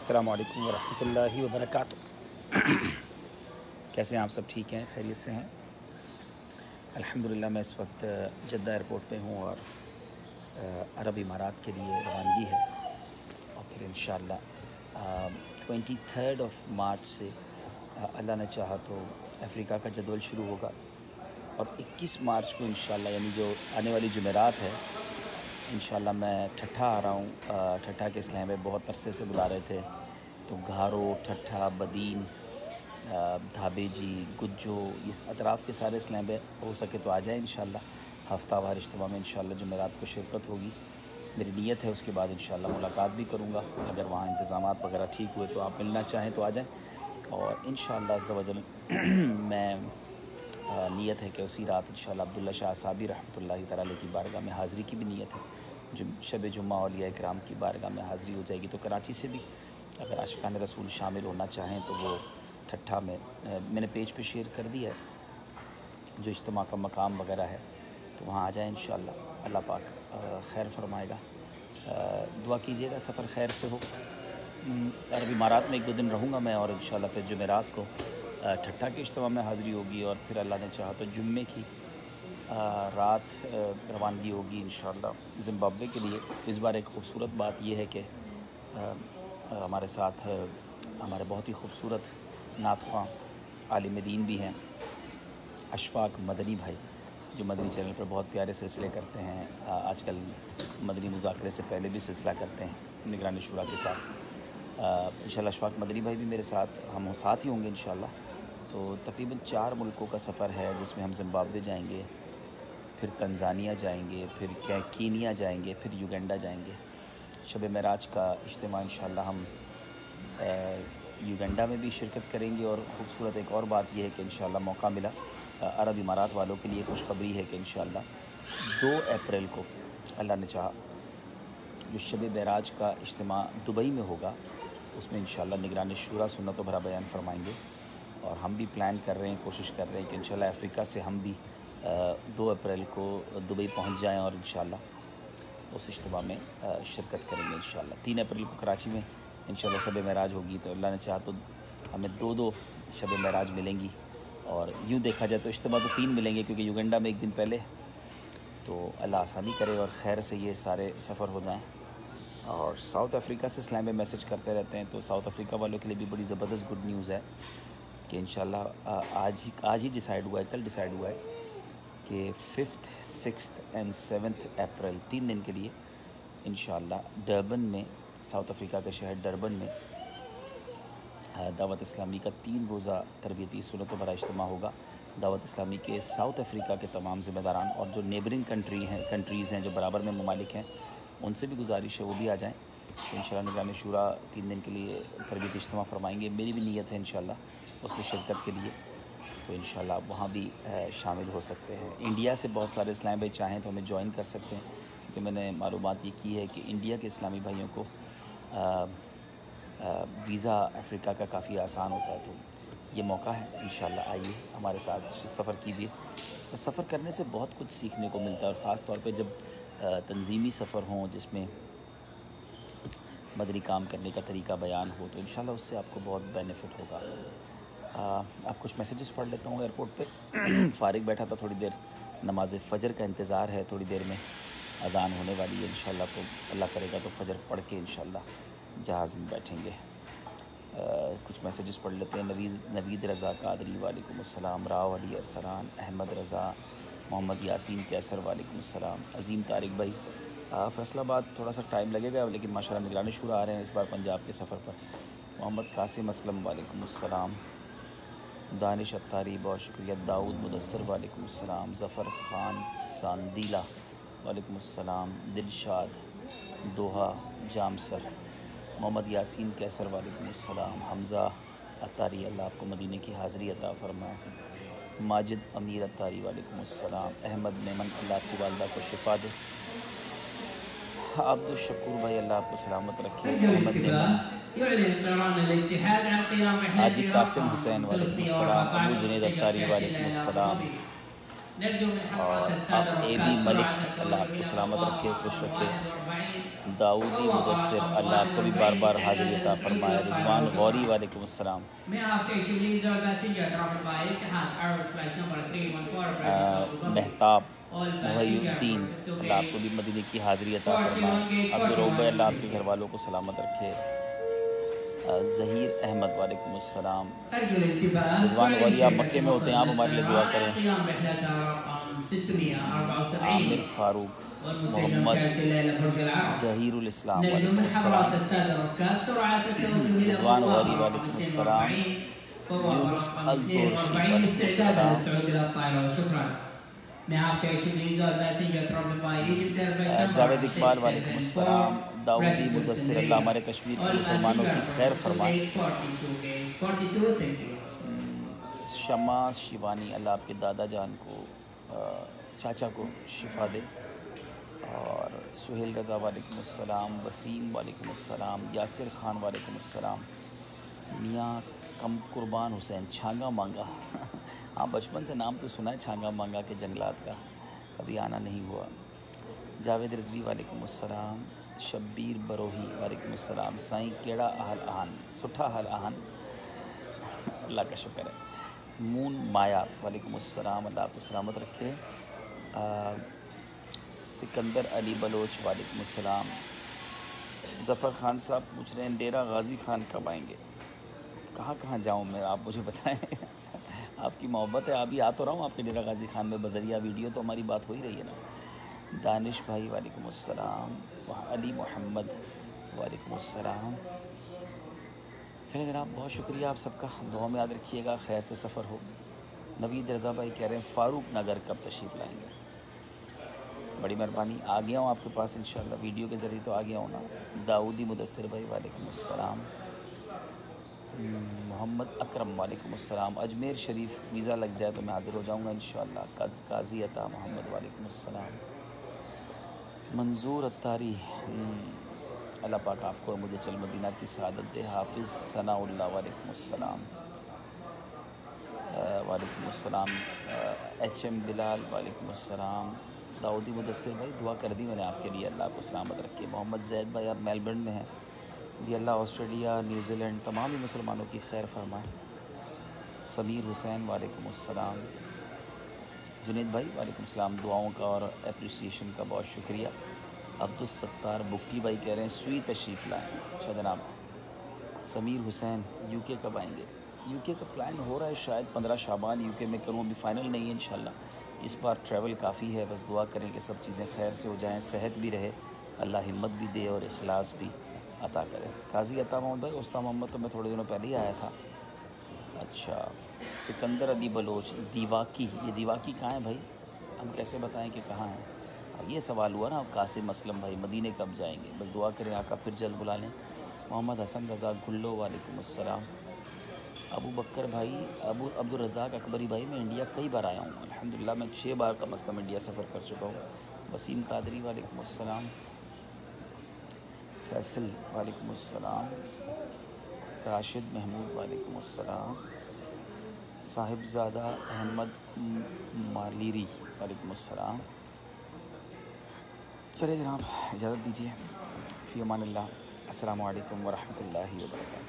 अस्सलामु अलैकुम वरहमतुल्लाहि वबरकातुह। कैसे हैं आप सब? ठीक हैं, खैरियत से हैं? अल्हम्दुलिल्लाह। मैं इस वक्त जद्दा एयरपोर्ट पे हूँ और अरब इमारात के लिए रवानगी है और फिर इंशाअल्लाह 23 मार्च से अल्लाह ने चाहा तो अफ्रीका का जदवल शुरू होगा और 21 मार्च को इंशाअल्लाह यानी जो आने वाली जुमेरात है इंशाअल्लाह मैं ठट्ठा आ रहा हूँ। ठट्ठा के इस्लाम में बहुत अरसे से बुला रहे थे, तो घारो, ठट्ठा, बदीन, धाबे जी, गुज्जो, इस अतराफ़ के सारे इस्लाम में हो सके तो आ जाए इंशाअल्लाह। हफ्तावार इज्तिमा में इंशाअल्लाह जुमेरात को शिरकत होगी। मेरी नीयत है उसके बाद इंशाअल्लाह मुलाकात भी करूँगा। अगर वहाँ इंतज़ामात वगैरह ठीक हुए तो आप मिलना चाहें तो आ जाएँ और इंशाअल्लाह अज़्ज़ व जल मैं नीयत है कि उसी रात इंशाअल्लाह अब्दुल्ला शाह साहबी रहमतुल्लाहि तआला की बारगाह में हाज़री की भी नीयत है। शब जुम्मा औलिया इकराम की बारगाह में हाज़री हो जाएगी। तो कराची से भी अगर आशिकान रसूल शामिल होना चाहें तो वो ठट्ठा में मैंने पेज पे शेयर कर दिया है जो इज्तिमा का मकाम वगैरह है, तो वहाँ आ जाएँ इंशाअल्लाह। अल्लाह पाक खैर फरमाएगा। दुआ कीजिएगा सफ़र खैर से हो। अरब इमारात में 1-2 दिन रहूँगा मैं और इंशाअल्लाह फिर जुमेरात को ठट्ठा के इज्तिमा में हाज़री होगी और फिर अल्लाह ने चाहा तो जुम्मे की रात रवानगी होगी इंशाअल्लाह ज़िम्बाब्वे के लिए। इस बार एक ख़ूबसूरत बात यह है कि हमारे साथ हमारे बहुत ही खूबसूरत नात ख़्वां आलिम दीन भी हैं, अशफाक मदनी भाई, जो मदनी चैनल पर बहुत प्यारे सिलसिले करते हैं। आजकल मदनी मुज़ाकरे से पहले भी सिलसिला करते हैं निगरानी शुरा के साथ। इंशाअल्लाह अशफाक मदनी भाई भी मेरे साथ हम साथ ही होंगे इंशाअल्लाह। तो तकरीबन 4 मुल्कों का सफ़र है जिसमें हम ज़िम्बाब्वे जाएंगे, फिर तंजानिया जाएंगे, फिर कीनिया जाएंगे, फिर युगांडा जाएंगे। शब मेराज का इज्तिमा इंशाअल्लाह हम युगांडा में भी शिरकत करेंगे। और ख़ूबसूरत एक और बात यह है कि इंशाअल्लाह मौका मिला अरब इमारात वालों के लिए खुशखबरी है कि इंशाअल्लाह 2 अप्रैल को अल्लाह ने चाहा जो शब मेराज का इज्तिमा दुबई में होगा उसमें इंशाअल्लाह निगरानी शुरा सुन्नत भरा बयान फरमाएंगे। और हम भी प्लान कर रहे हैं, कोशिश कर रहे हैं कि इंशाअल्लाह अफ्रीका से हम भी 2 अप्रैल को दुबई पहुंच जाएं और इंशाअल्लाह उस इज्तिमा में शिरकत करेंगे इंशाअल्लाह। 3 अप्रैल को कराची में इंशाअल्लाह शब मेराज होगी, तो अल्लाह ने चाहा तो हमें 2 शब मेराज मिलेंगी। और यूँ देखा जाए तो इज्तिमा तो 3 मिलेंगे क्योंकि युगांडा में 1 दिन पहले, तो अल्लाह आसानी करे और खैर से ये सारे सफ़र हो जाएँ। और साउथ अफ्रीका से इस्लाम में मैसेज करते रहते हैं, तो साउथ अफ्रीका वालों के लिए भी बड़ी ज़बरदस्त गुड न्यूज़ है कि इंशाअल्लाह आज ही डिसाइड हुआ है, कल डिसाइड हुआ है कि 5th, 6th एंड 7th अप्रैल 3 दिन के लिए इंशाअल्लाह डरबन में, साउथ अफ्रीका के शहर डरबन में दावत इस्लामी का 3 रोज़ा तरबियती सुन्नत भरा इज्तिमा होगा। दावत इस्लामी के साउथ अफ्रीका के तमाम ज़िम्मेदारान और जो नेबरिंग कंट्रीज़ हैं, जो बराबर में ममालिक हैं, उनसे भी गुजारिश है वो भी आ जाएँ। तो इंशाअल्लाह निगरानी शुरा 3 दिन के लिए तरबियती इज्तिमा फरमाएंगे। मेरी भी नीयत है इंशाअल्लाह उसमें शिरकत के लिए, तो इंशाअल्लाह आप वहाँ भी शामिल हो सकते हैं। इंडिया से बहुत सारे इस्लामी भाई चाहें तो हमें ज्वाइन कर सकते हैं, क्योंकि मैंने मालूमात ये की है कि इंडिया के इस्लामी भाइयों को वीज़ा अफ्रीका का काफ़ी आसान होता है। तो ये मौका है इंशाअल्लाह, आइए हमारे साथ सफ़र कीजिए। सफ़र करने से बहुत कुछ सीखने को मिलता है और ख़ास तौर पे जब तंजीमी सफ़र हों जिसमें मदनी काम करने का तरीका बयान हो, तो इंशाअल्लाह उससे आपको बहुत बेनिफिट होगा। आप कुछ मैसेजेस पढ़ लेता हूँ एयरपोर्ट पे। फ़ारिग बैठा था थोड़ी देर, नमाज फ़जर का इंतज़ार है, थोड़ी देर में अज़ान होने वाली है इंशाअल्लाह। तो अल्लाह करेगा तो फ़जर पढ़ के इंशाअल्लाह जहाज़ में बैठेंगे। कुछ मैसेजेस पढ़ लेते हैं। नवीद रज़ा कादरी वालेकुम अस्सलाम, राव अली अरसलान, अहमद रज़ा, मोहम्मद यासीन कैसर वालेकुम अस्सलाम, अज़ीम तारिक भाई फैसलाबाद थोड़ा सा टाइम लगेगा लेकिन माशाअल्लाह निगरानी शुरा आ रहे हैं इस बार पंजाब के सफ़र पर। मोहम्मद कासिम असलम वालेकुम अस्सलाम, दानिश अत्तारी बहुत शुक्रिया, दाऊद मुदस्सर वालेकुम अस्सलाम, ज़फ़र ख़ान सांदीला वालेकुम अस्सलाम, दिलशाद दोहा जामसर, मोहम्मद यासीन कैसर वालेकुम अस्सलाम, हमज़ा अत्तारी अल्लाह आपको मदीने की हाज़री अता फरमाए, माजिद अमीर अत्तारी वालेकुम अस्सलाम, अहमद मेमन अल्लाह आपकी वालदा को शिफा दे, अब्दुल शकूर भाई अल्लाह आपको सलामत रखे, अहमद मेमन, हाजी कासिम हुसैन वालेकुम अस्सलाम, अबू जुनैद अत्तारी वालेकुम अस्सलाम, اور اے بی ملک اللہ آپ کو سلامت رکھے، خوش رکھے۔ داؤدی مدثر اللہ آپ کو بھی بار بار حاضری عطا فرمائے۔ رضوان غوری وعلیکم السلام۔ مہتاب محی الدین اللہ آپ کو بھی مدینے کی حاضری عطا فرمائے۔ عبدالرؤف اللہ آپ کے گھر والوں کو سلامت رکھے۔ ظہیر احمد وعلیکم السلام۔ رضوان غوری آپ مکے میں ہوتے ہیں، آپ ہمارے لیے دعا کریں۔ عامر فاروق، محمد ظہیر الاسلام وعلیکم السلام۔ رضوان غوری وعلیکم السلام۔ یونس الدورشی وعلیکم السلام۔ جاوید اقبال وعلیکم السلام۔ داؤدی مدثر اللہ ہمارے کشمیر کے مسلمانوں کی خیر فرمائے۔ شمع شیوانی اللہ آپ کے دادا جان کو چاچا کو شفا دے۔ اور سہیل رضا وعلیکم السلام۔ وسیم وعلیکم السلام۔ یاسر خان وعلیکم السلام۔ میاں کم قربان حسین چھانگا مانگا ہاں بچپن سے نام تو سنا ہے چھانگا مانگا کے جنگلات کا، ابھی آنا نہیں ہوا۔ جاوید رضوی وعلیکم السلام۔ شبیر بروہی وعلیکم السلام۔ سائیں کیڑا احل آہن سٹھا حل آہن اللہ کا شکر ہے۔ مون مایا وعلیکم السلام، اللہ آپ کو سلامت رکھے۔ سکندر علی بلوچ وعلیکم السلام۔ ظفر خان صاحب پوچھ رہے ہیں ڈیرہ غازی خان کب آئیں گے؟ کہاں کہاں جاؤں میں، آپ مجھے بتائیں آپ کی محبت ہے، ابھی آ تو رہا ہوں آپ کے ڈیرہ غازی خان میں بذریعہ ویڈیو، تو ہماری بات ہو ہی رہی ہے نا۔ دانش بھائی وعلیکم السلام۔ علی محمد وعلیکم السلام۔ چلیں جناب، بہت شکریہ آپ سب کا، دعا میں یاد رکھیے گا، خیر سے سفر ہو۔ نوید رضا بھائی کہہ رہے ہیں فاروق نگر کب تشریف لائیں گے؟ بڑی مہربانی، آ گیا ہوں آپ کے پاس انشاءاللہ، ویڈیو کے ذریعے تو آ گیا ہوں نا۔ داؤدی مدثر بھائی وعلیکم السلام۔ محمد اکرم وعلیکم السلام۔ اجمیر شریف ویزا لگ جائے تو میں حاضر ہو جاؤں گا انشاءاللہ۔ قاضی عطا محمد وعلیکم السلام۔ منظور اتاری اللہ پاک آپ کو اور مجھے چل مدینہ کی سعادت دے۔ حافظ ثناء اللہ وعلیکم السلام۔ وعلیکم السلام۔ ایچ ایم بلال وعلیکم السلام۔ داؤدی مدثر بھائی دعا کر دی میں نے آپ کے لیے، اللہ آپ کو سلامت رکھے۔ محمد زید بھائی آپ میلبرن میں ہیں جی، اللہ آسٹریلیا نیوزی لینڈ تمام ہی مسلمانوں کی خیر فرمائے۔ سمیر حسین وعلیکم السلام۔ جنید بھائی وعلیکم السلام، دعاؤں کا اور اپریسیشن کا بہت شکریہ۔ عبدالستار بکٹی بھائی کہہ رہے ہیں سوئی تشریف لائیں۔ اچھا جناب۔ سمیر حسین یو کے کب آئیں گے؟ یو کے کا پلان ہو رہا ہے، شاید 15 شعبان یو کے میں کروں، ابھی فائنل نہیں ہے انشاءاللہ۔ اس بار ٹریول کافی ہے، بس دعا کریں کہ سب چیزیں خیر سے ہو جائیں، صحت بھی رہے، اللہ ہمت بھی دے اور اخلاص بھی عطا کرے۔ قاضی عطا محمد بھائی استاد محمد تو میں تھوڑے دنوں پہلے ہی آیا تھا۔ اچھا، سکندر علی بلوچ دیواکی، یہ دیواکی کہاں ہے بھائی؟ ہم کیسے بتائیں کہ کہاں ہے؟ یہ سوال ہوا نا۔ قاسم اسلم بھائی مدینے کب جائیں گے؟ بس دعا کریں آقا پھر جلد بلا لیں۔ محمد حسن رضا گھلو وعلیکم السلام۔ ابو بکر بھائی، عبدالرزاق اکبری بھائی میں انڈیا کئی بار آیا ہوں الحمدللہ، میں 6 بار کم از کم انڈیا سفر کر چکا ہوں۔ وسیم قادری وعلیکم السلام۔ فیصل وعلیکم السلام۔ راشد محمود وعلیکم السلام۔ صاحبزادہ احمد مالیری وعلیکم السلام۔ چلے جناب اجازت دیجیے، فی امان اللہ، السلام علیکم ورحمۃ اللہ وبرکاتہ۔